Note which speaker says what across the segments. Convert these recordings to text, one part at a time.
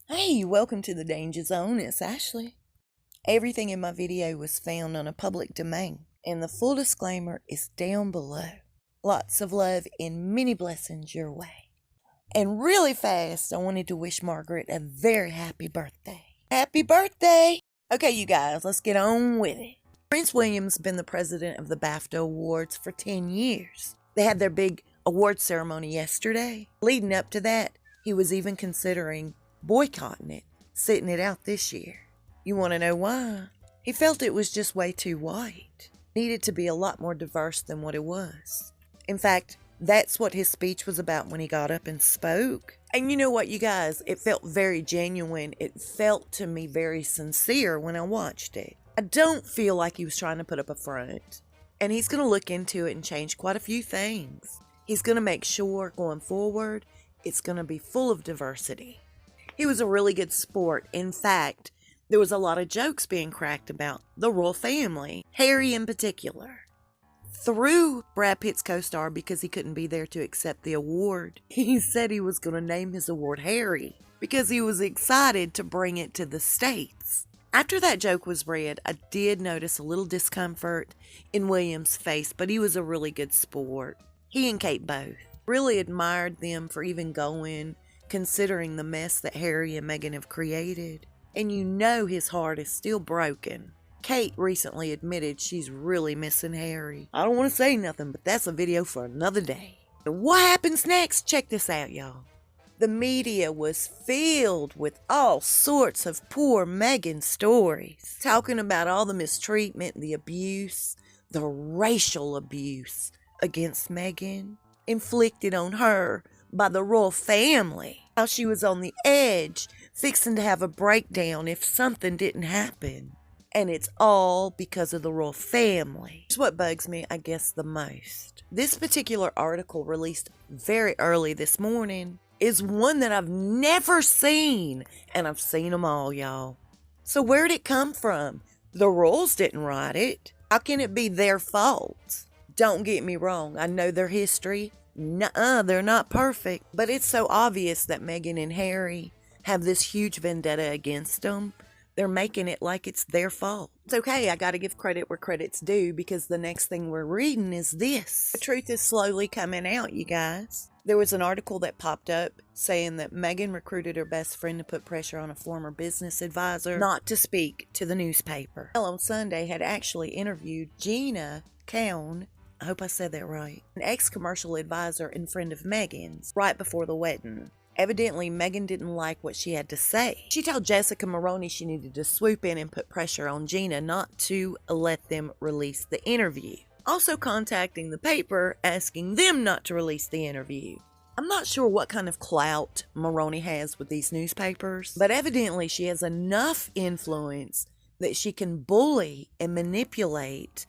Speaker 1: Hey, welcome to the Danger Zone. It's Ashley. Everything in my video was found on a public domain, and the full disclaimer is down below. Lots of love and many blessings your way. And really fast, I wanted to wish Margaret a very happy birthday. Happy birthday! Okay, you guys, let's get on with it. Pr.William's been the president of the BAFTA Awards for 10 years. They had their big award ceremony yesterday. Leading up to that, he was even considering boycotting it, sitting it out this year. You want to know why? He felt it was just way too white. Needed to be a lot more diverse than what it was. In fact, that's what his speech was about when he got up and spoke. And you know what, you guys? It felt very genuine. It felt to me very sincere when I watched it. I don't feel like he was trying to put up a front. And he's going to look into it and change quite a few things. He's going to make sure going forward, it's going to be full of diversity. He was a really good sport. In fact, there was a lot of jokes being cracked about the royal family, Harry in particular. Through Brad Pitt's co-star because he couldn't be there to accept the award, he said he was going to name his award Harry because he was excited to bring it to the States. After that joke was read, I did notice a little discomfort in William's face, but he was a really good sport. He and Kate both. Really admired them for even going, considering the mess that Harry and Meghan have created. And you know his heart is still broken. Kate recently admitted she's really missing Harry. I don't want to say nothing, but that's a video for another day. And what happens next? Check this out, y'all. The media was filled with all sorts of poor Meghan stories, talking about all the mistreatment, the abuse, the racial abuse against Meghan, inflicted on her by the royal family. How she was on the edge, fixing to have a breakdown if something didn't happen. And it's all because of the royal family. It's what bugs me, I guess, the most. This particular article, released very early this morning, is one that I've never seen. And I've seen them all, y'all. So where'd it come from? The royals didn't write it. How can it be their fault? Don't get me wrong. I know their history. Nuh-uh, they're not perfect. But it's so obvious that Meghan and Harry have this huge vendetta against them. They're making it like it's their fault. It's okay, I gotta give credit where credit's due because the next thing we're reading is this. The truth is slowly coming out, you guys. There was an article that popped up saying that Meghan recruited her best friend to put pressure on a former business advisor not to speak to the newspaper. Well, on Sunday had actually interviewed Gina Cowan, I hope I said that right, an ex-commercial advisor and friend of Meghan's, right before the wedding. Evidently, Meghan didn't like what she had to say. She told Jessica Mulroney she needed to swoop in and put pressure on Gina not to let them release the interview. Also contacting the paper, asking them not to release the interview. I'm not sure what kind of clout Mulroney has with these newspapers, but evidently she has enough influence that she can bully and manipulate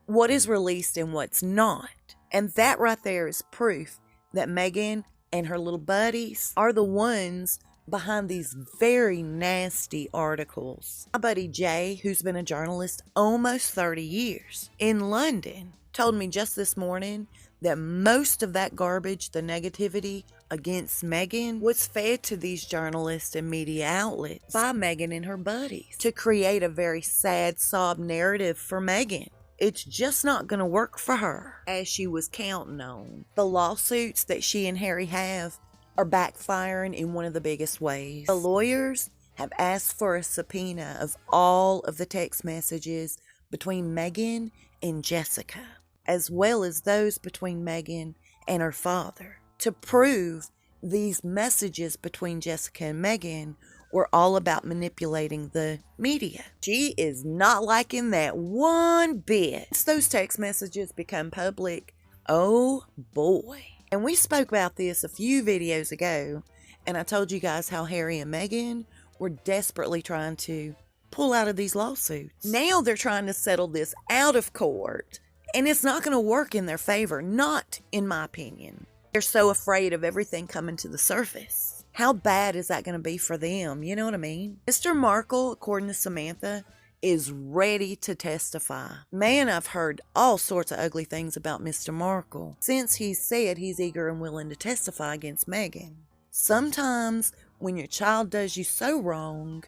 Speaker 1: what is released and what's not. And that right there is proof that Meghan and her little buddies are the ones behind these very nasty articles. My buddy Jay, who's been a journalist almost 30 years in London, told me just this morning that most of that garbage, the negativity against Meghan, was fed to these journalists and media outlets by Meghan and her buddies to create a very sad sob narrative for Meghan. It's just not going to work for her, as she was counting on. The lawsuits that she and Harry have are backfiring in one of the biggest ways. The lawyers have asked for a subpoena of all of the text messages between Meghan and Jessica, as well as those between Meghan and her father, to prove these messages between Jessica and Meghan were all about manipulating the media. She is not liking that one bit. Once those text messages become public, oh boy. And we spoke about this a few videos ago, and I told you guys how Harry and Meghan were desperately trying to pull out of these lawsuits. Now they're trying to settle this out of court, and it's not going to work in their favor, not in my opinion. They're so afraid of everything coming to the surface. How bad is that going to be for them? You know what I mean? Mr. Markle, according to Samantha, is ready to testify. Man, I've heard all sorts of ugly things about Mr. Markle since he said he's eager and willing to testify against Meghan. Sometimes when your child does you so wrong,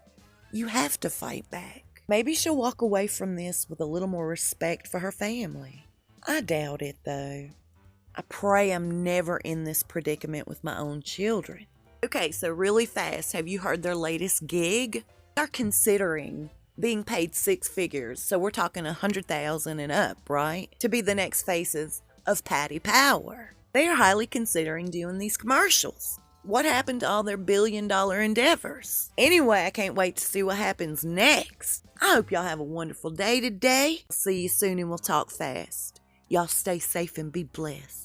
Speaker 1: you have to fight back. Maybe she'll walk away from this with a little more respect for her family. I doubt it, though. I pray I'm never in this predicament with my own children. Okay, so really fast, have you heard their latest gig? They're considering being paid 6 figures, so we're talking 100,000 and up, right? To be the next faces of Paddy Power. They are highly considering doing these commercials. What happened to all their billion-dollar endeavors? Anyway, I can't wait to see what happens next. I hope y'all have a wonderful day today. See you soon and we'll talk fast. Y'all stay safe and be blessed.